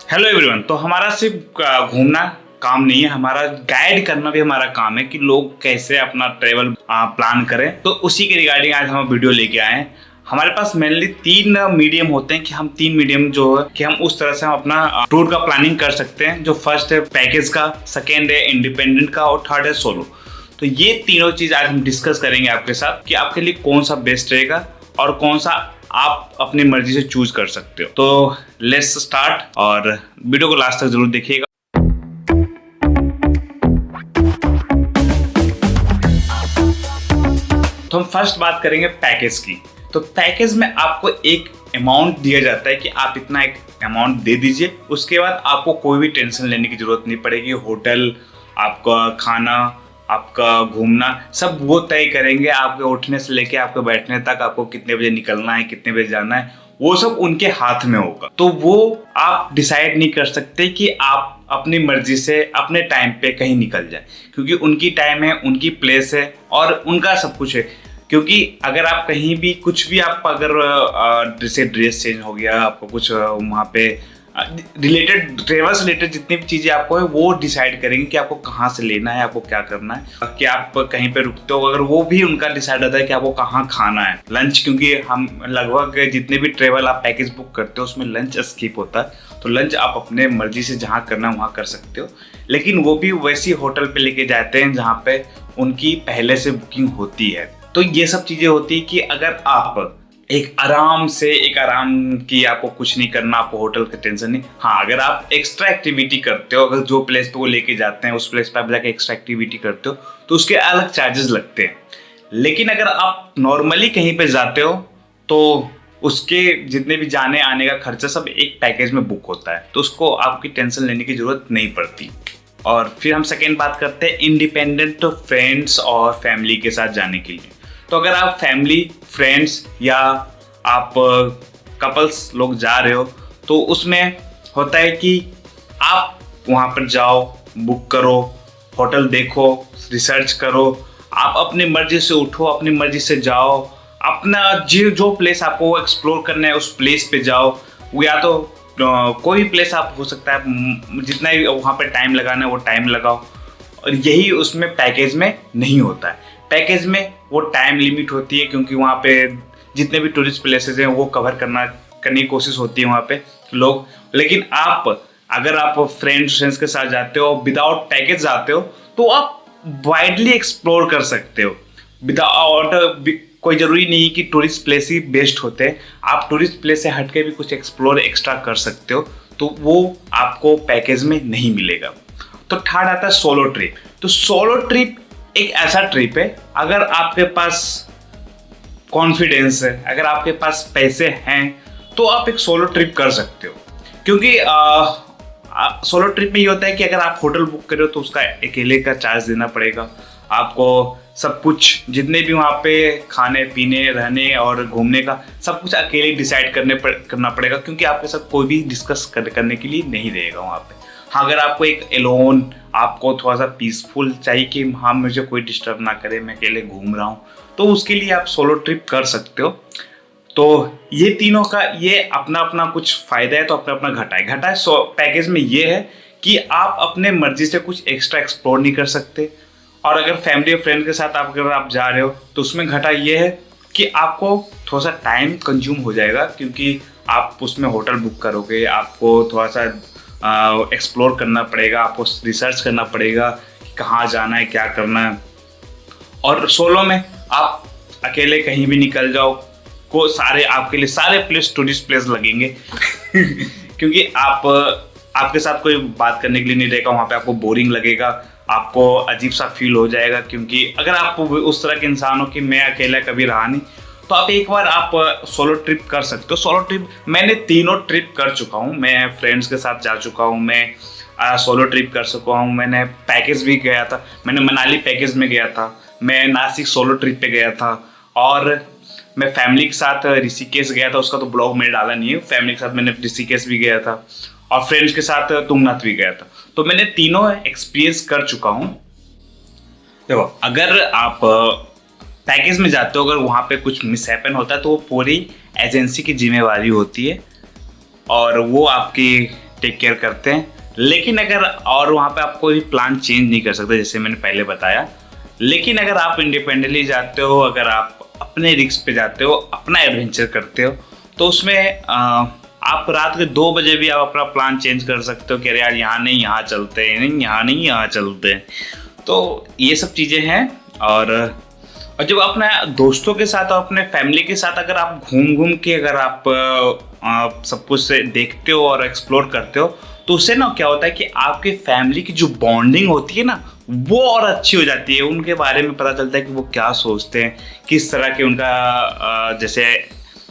Hello everyone. तो हमारा सिर्फ घूमना काम नहीं है, हमारा गाइड करना भी हमारा काम है कि लोग कैसे अपना ट्रेवल प्लान करें। तो उसी के रिगार्डिंग आज हम वीडियो लेके आए हैं। हमारे पास मेनली 3 मीडियम होते हैं कि हम 3 मीडियम जो है कि हम उस तरह से हम अपना टूर का प्लानिंग कर सकते हैं। जो फर्स्ट है पैकेज का, सेकेंड है इंडिपेंडेंट का और थर्ड है सोलो। तो ये तीनों चीज आज हम डिस्कस करेंगे आपके साथ कि आपके लिए कौन सा बेस्ट रहेगा और कौन सा आप अपनी मर्जी से चूज कर सकते हो। तो लेट्स स्टार्ट और वीडियो को लास्ट तक जरूर देखिएगा। तो हम फर्स्ट बात करेंगे पैकेज की। तो पैकेज में आपको एक अमाउंट दिया जाता है कि आप इतना एक अमाउंट दे दीजिए, उसके बाद आपको कोई भी टेंशन लेने की जरूरत नहीं पड़ेगी। होटल, आपका खाना, आपका घूमना सब वो तय करेंगे। आपके उठने से लेके आपके बैठने तक, आपको कितने बजे निकलना है, कितने बजे जाना है, वो सब उनके हाथ में होगा। तो वो आप डिसाइड नहीं कर सकते कि आप अपनी मर्जी से अपने टाइम पे कहीं निकल जाए, क्योंकि उनकी टाइम है, उनकी प्लेस है और उनका सब कुछ है। क्योंकि अगर आप कहीं भी कुछ भी, आप अगर जैसे ड्रेस चेंज हो गया, आपको कुछ वहाँ पे रिलेटेड, ट्रेवल से रिलेटेड जितनी भी चीज़ें आपको है वो डिसाइड करेंगे कि आपको कहाँ से लेना है, आपको क्या करना है, कि आप कहीं पे रुकते हो। अगर वो भी उनका डिसाइड होता है कि आपको कहाँ खाना है, लंच, क्योंकि हम लगभग जितने भी ट्रेवल आप पैकेज बुक करते हो उसमें लंच स्किप होता है। तो लंच आप अपने मर्जी से जहाँ करना है वहाँ कर सकते हो, लेकिन वो भी वैसी होटल पे लेके जाते हैं जहाँ पे उनकी पहले से बुकिंग होती है। तो ये सब चीज़ें होती है कि अगर आप एक आराम की, आपको कुछ नहीं करना, आपको होटल की टेंशन नहीं। हाँ, अगर आप एक्स्ट्रा एक्टिविटी करते हो, अगर जो प्लेस पे वो लेके जाते हैं उस प्लेस पे आप जाके एक्स्ट्रा एक्टिविटी करते हो तो उसके अलग चार्जेस लगते हैं। लेकिन अगर आप नॉर्मली कहीं पे जाते हो तो उसके जितने भी जाने आने का खर्चा सब एक पैकेज में बुक होता है, तो उसको आपकी टेंशन लेने की जरूरत नहीं पड़ती। और फिर हम सेकेंड बात करते हैं इंडिपेंडेंट फ्रेंड्स और फैमिली के साथ जाने के लिए। तो अगर आप फैमिली, फ्रेंड्स या आप कपल्स लोग जा रहे हो तो उसमें होता है कि आप वहाँ पर जाओ, बुक करो, होटल देखो, रिसर्च करो, आप अपनी मर्जी से उठो, अपनी मर्जी से जाओ, अपना जो प्लेस आपको एक्सप्लोर करना है उस प्लेस पे जाओ। या तो कोई प्लेस आप हो सकता है, जितना ही वहाँ पे टाइम लगाना है वो टाइम लगाओ। और यही उसमें पैकेज में नहीं होता है। पैकेज में वो टाइम लिमिट होती है, क्योंकि वहाँ पे जितने भी टूरिस्ट प्लेसेस हैं वो कवर करने की कोशिश होती है वहाँ पे लोग। लेकिन अगर आप फ्रेंड्स के साथ जाते हो, विदाउट पैकेज जाते हो, तो आप वाइडली एक्सप्लोर कर सकते हो। विदाउट कोई ज़रूरी नहीं कि टूरिस्ट प्लेस ही बेस्ट होते हैं, आप टूरिस्ट प्लेस से हट के भी कुछ एक्सप्लोर एक्स्ट्रा कर सकते हो, तो वो आपको पैकेज में नहीं मिलेगा। तो थर्ड आता है सोलो ट्रिप। तो सोलो ट्रिप एक ऐसा ट्रिप है, अगर आपके पास कॉन्फिडेंस है, अगर आपके पास पैसे हैं तो आप एक सोलो ट्रिप कर सकते हो। क्योंकि सोलो ट्रिप में ये होता है कि अगर आप होटल बुक कर रहे हो तो उसका अकेले का चार्ज देना पड़ेगा आपको। सब कुछ जितने भी वहाँ पे खाने पीने, रहने और घूमने का सब कुछ अकेले डिसाइड करना पड़ेगा, क्योंकि आपके साथ कोई भी डिस्कस करने के लिए नहीं रहेगा वहाँ पे। हाँ, अगर आपको एक एलोन, आपको थोड़ा सा पीसफुल चाहिए कि हाँ मुझे कोई डिस्टर्ब ना करे, मैं अकेले घूम रहा हूँ, तो उसके लिए आप सोलो ट्रिप कर सकते हो। तो ये तीनों का ये अपना अपना कुछ फ़ायदा है, तो अपना अपना घाटा है। पैकेज में ये है कि आप अपने मर्जी से कुछ एक्स्ट्रा एक्सप्लोर नहीं कर सकते। और अगर फैमिली और फ्रेंड के साथ अगर आप जा रहे हो तो उसमें घाटा ये है कि आपको थोड़ा सा टाइम कंज्यूम हो जाएगा, क्योंकि आप उसमें होटल बुक करोगे, आपको थोड़ा सा एक्सप्लोर करना पड़ेगा, आपको रिसर्च करना पड़ेगा कि कहाँ जाना है, क्या करना है। और सोलो में आप अकेले कहीं भी निकल जाओ, आपके लिए सारे प्लेस टूरिस्ट प्लेस लगेंगे क्योंकि आपके साथ कोई बात करने के लिए नहीं रहेगा, वहाँ पे आपको बोरिंग लगेगा, आपको अजीब सा फील हो जाएगा। क्योंकि अगर आप उस तरह के इंसान हो कि मैं अकेला कभी रहा नहीं, तो आप एक बार आप सोलो ट्रिप कर सकते हो। सोलो ट्रिप मैंने तीनों ट्रिप कर चुका हूँ। मैं फ्रेंड्स के साथ जा चुका हूँ, मैं सोलो ट्रिप कर चुका हूँ, मैंने पैकेज भी गया था, मैंने मनाली पैकेज में गया था, मैं नासिक सोलो ट्रिप पे गया था, और मैं फैमिली के साथ ऋषिकेश गया था। उसका तो ब्लॉग मैंने डाला नहीं है। फैमिली के साथ मैंने ऋषिकेश भी गया था और फ्रेंड्स के साथ तुंगनाथ भी गया था। तो मैंने तीनों एक्सपीरियंस कर चुका हूँ। देखो, अगर आप पैकेज में जाते हो, अगर वहाँ पे कुछ मिसहैपन होता है तो वो पूरी एजेंसी की जिम्मेवारी होती है और वो आपकी टेक केयर करते हैं। लेकिन अगर और वहाँ पे आप कोई प्लान चेंज नहीं कर सकते जैसे मैंने पहले बताया। लेकिन अगर आप इंडिपेंडेंटली जाते हो, अगर आप अपने रिस्क पे जाते हो, अपना एडवेंचर करते हो, तो उसमें आप रात के 2 बजे भी आप अपना प्लान चेंज कर सकते हो कि अरे यार यहाँ नहीं यहाँ चलते हैं, नहीं यहाँ नहीं यहाँ चलते हैं। तो ये सब चीज़ें हैं। और जब अपने दोस्तों के साथ और अपने फैमिली के साथ अगर आप घूम घूम के अगर आप सब कुछ से देखते हो और एक्सप्लोर करते हो, तो उससे ना क्या होता है कि आपके फैमिली की जो बॉन्डिंग होती है ना वो और अच्छी हो जाती है। उनके बारे में पता चलता है कि वो क्या सोचते हैं, किस तरह के उनका जैसे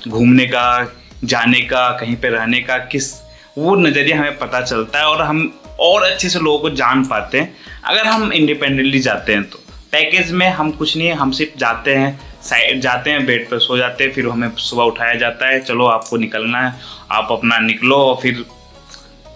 घूमने का, जाने का, कहीं पे रहने का किस वो नज़रिया हमें पता चलता है और हम और अच्छे से लोगों को जान पाते हैं अगर हम इंडिपेंडेंटली जाते हैं। तो पैकेज में हम कुछ नहीं है, हम सिर्फ जाते हैं बेड पर सो जाते हैं, फिर हमें सुबह उठाया जाता है, चलो आपको निकलना है, आप अपना निकलो। और फिर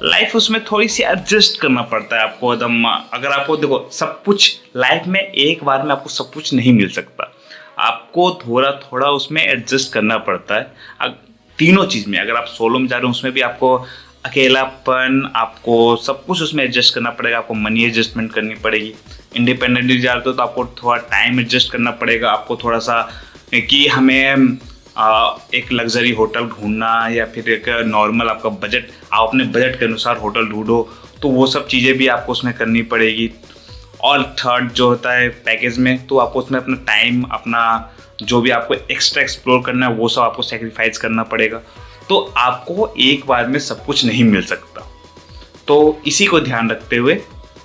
लाइफ उसमें थोड़ी सी एडजस्ट करना पड़ता है आपको एकदम। अगर आपको देखो सब कुछ लाइफ में एक बार में आपको सब कुछ नहीं मिल सकता, आपको थोड़ा थोड़ा उसमें एडजस्ट करना पड़ता है। तीनों चीज़ में अगर आप सोलो में जा रहे हो उसमें भी आपको अकेलापन, आपको सब कुछ उसमें एडजस्ट करना पड़ेगा, आपको मनी एडजस्टमेंट करनी पड़ेगी। इंडिपेंडेंटली जा रहे हो तो आपको थोड़ा टाइम एडजस्ट करना पड़ेगा, आपको थोड़ा सा कि हमें एक लग्जरी होटल ढूंढना या फिर एक नॉर्मल आपका बजट, आप अपने बजट के अनुसार होटल ढूंढो, तो वो सब चीज़ें भी आपको उसमें करनी पड़ेगी। और थर्ड जो होता है पैकेज में, तो आपको उसमें अपना टाइम, अपना जो भी आपको एक्स्ट्रा एक्सप्लोर करना है वो सब आपको सेक्रीफाइस करना पड़ेगा। तो आपको एक बार में सब कुछ नहीं मिल सकता। तो इसी को ध्यान रखते हुए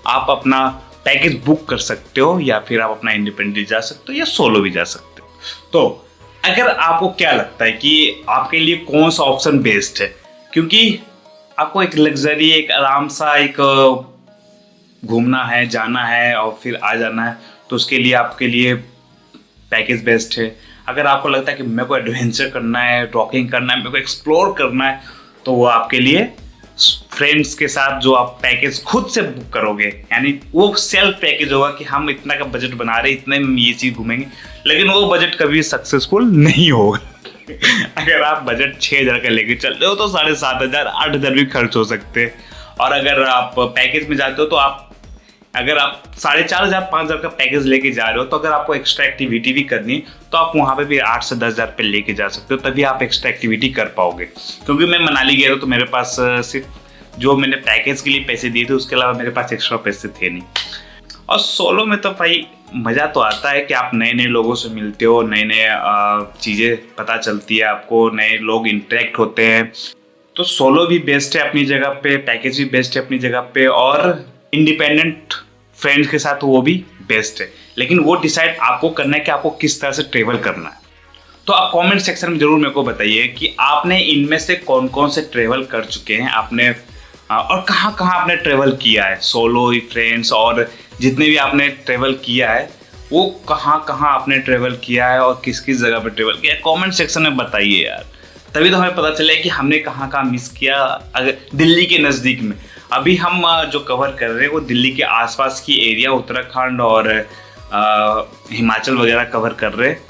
आप अपना पैकेज बुक कर सकते हो या फिर आप अपना इंडिपेंडेंटली जा सकते हो या सोलो भी जा सकते हो। तो अगर आपको क्या लगता है कि आपके लिए कौन सा ऑप्शन बेस्ट है, क्योंकि आपको एक लग्जरी, एक आराम सा एक घूमना है, जाना है और फिर आ जाना है, तो उसके लिए आपके लिए पैकेज बेस्ट है। अगर आपको लगता है कि मेरे को एडवेंचर करना है, रॉकिंग करना है, मेरे को एक्सप्लोर करना है, तो वो आपके लिए फ्रेंड्स के साथ जो आप पैकेज खुद से बुक करोगे, यानी वो सेल्फ पैकेज होगा कि हम इतना का बजट बना रहे, इतने में ये चीज़ घूमेंगे, लेकिन वो बजट कभी सक्सेसफुल नहीं होगा। अगर आप बजट 6,000 का लेके चल रहे हो तो 7,500, 8,000 भी खर्च हो सकते हैं। और अगर आप पैकेज में जाते हो तो अगर आप 4,500, 5,000 का पैकेज लेके जा रहे हो, तो अगर आपको एक्स्ट्रा एक्टिविटी भी करनी है तो आप वहाँ पे भी 8 से 10,000 पे लेके जा सकते हो, तभी आप एक्स्ट्रा एक्टिविटी कर पाओगे। क्योंकि मैं मनाली गया था तो मेरे पास सिर्फ जो मैंने पैकेज के लिए पैसे दिए थे, उसके अलावा मेरे पास एक्स्ट्रा पैसे थे नहीं। और सोलो में तो भाई मज़ा तो आता है कि आप नए नए लोगों से मिलते हो, नए नए चीज़ें पता चलती है आपको, नए लोग इंटरेक्ट होते हैं। तो सोलो भी बेस्ट है अपनी जगह पे, पैकेज भी बेस्ट है अपनी जगह पे, और इंडिपेंडेंट फ्रेंड्स के साथ वो भी बेस्ट है। लेकिन वो डिसाइड आपको करना है कि आपको किस तरह से ट्रेवल करना है। तो आप कमेंट सेक्शन में ज़रूर मेरे को बताइए कि आपने इनमें से कौन कौन से ट्रेवल कर चुके हैं, आपने और कहाँ कहाँ आपने ट्रेवल किया है, सोलो ही, फ्रेंड्स, और जितने भी आपने ट्रेवल किया है वो कहाँ कहाँ आपने ट्रेवल किया है और किस किस जगह पे ट्रेवल किया है। कमेंट सेक्शन में बताइए यार, तभी तो हमें पता चले कि हमने कहाँ कहाँ मिस किया। अगर दिल्ली के नज़दीक में अभी हम जो कवर कर रहे हैं वो दिल्ली के आसपास की एरिया, उत्तराखंड और हिमाचल वगैरह कवर कर रहे हैं।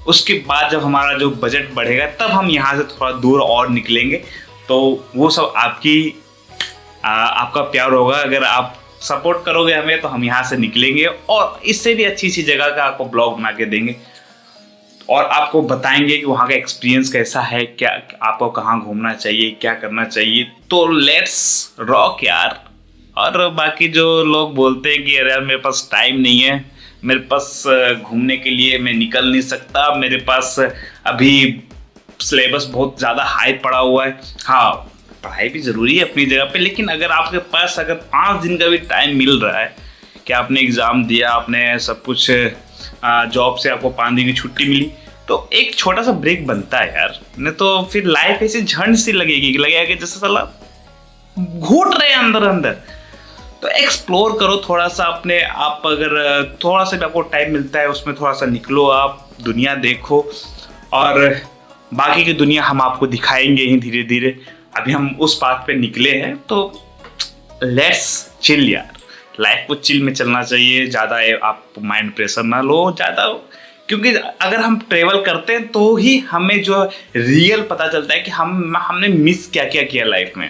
उसके बाद जब हमारा जो बजट बढ़ेगा तब हम यहाँ से थोड़ा दूर और निकलेंगे, तो वो सब आपका प्यार होगा। अगर आप सपोर्ट करोगे हमें तो हम यहाँ से निकलेंगे और इससे भी अच्छी सी जगह का आपको ब्लॉग बना के देंगे और आपको बताएंगे कि वहाँ का एक्सपीरियंस कैसा है, क्या आपको कहाँ घूमना चाहिए, क्या करना चाहिए। तो लेट्स रॉक यार। और बाकी जो लोग बोलते हैं कि अरे यार मेरे पास टाइम नहीं है, मेरे पास घूमने के लिए मैं निकल नहीं सकता, मेरे पास अभी सिलेबस बहुत ज़्यादा हाई पड़ा हुआ है। हाँ, पढ़ाई भी ज़रूरी है अपनी जगह पे, लेकिन अगर आपके पास अगर 5 दिन का भी टाइम मिल रहा है कि आपने एग्ज़ाम दिया, आपने सब कुछ जॉब से आपको 5 दिन की छुट्टी मिली, तो एक छोटा सा ब्रेक बनता है यार, नहीं तो फिर लाइफ ऐसी झंड सी लगेगा कि जैसे साला घूट रहे हैं अंदर अंदर। तो एक्सप्लोर करो थोड़ा सा अपने आप, अगर थोड़ा सा भी आपको टाइम मिलता है उसमें थोड़ा सा निकलो, आप दुनिया देखो, और बाकी की दुनिया हम आपको दिखाएंगे ही धीरे धीरे। अभी हम उस पाथ पे निकले हैं, तो लेट्स चिल यार, लाइफ को चिल में चलना चाहिए। ज़्यादा आप माइंड प्रेशर ना लो ज़्यादा, क्योंकि अगर हम ट्रेवल करते हैं तो ही हमें जो रियल पता चलता है कि हमने मिस क्या क्या किया लाइफ में।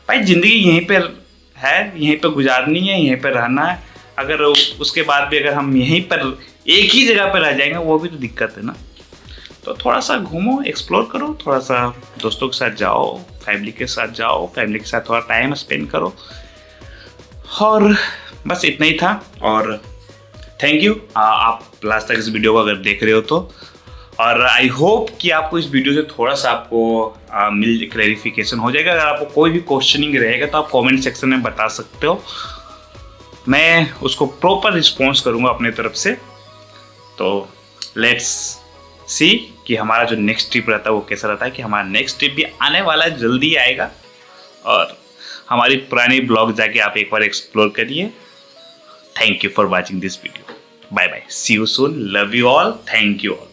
भाई ज़िंदगी यहीं पर है, यहीं पर गुजारनी है, यहीं पर रहना है। अगर उसके बाद भी अगर हम यहीं पर एक ही जगह पर रह जाएंगे वो भी तो दिक्कत है ना। तो थोड़ा सा घूमो, एक्सप्लोर करो, थोड़ा सा दोस्तों के साथ जाओ, फैमिली के साथ जाओ, फैमिली के साथ थोड़ा टाइम स्पेंड करो। और बस इतना ही था। और थैंक यू आप लास्ट तक इस वीडियो को अगर देख रहे हो तो। और आई होप कि आपको इस वीडियो से थोड़ा सा आपको मिल क्लैरिफिकेशन हो जाएगा। अगर आपको कोई भी क्वेश्चनिंग रहेगा तो आप कमेंट सेक्शन में बता सकते हो, मैं उसको प्रॉपर रिस्पॉन्स करूँगा अपने तरफ से। तो लेट्स सी कि हमारा जो नेक्स्ट ट्रिप रहता है वो कैसा रहता है, कि हमारा नेक्स्ट ट्रिप भी आने वाला है, जल्दी आएगा। और हमारी पुरानी ब्लॉग जाके आप एक बार एक्सप्लोर करिए। Thank you for watching this video. Bye bye, see you soon, love you all, thank you all.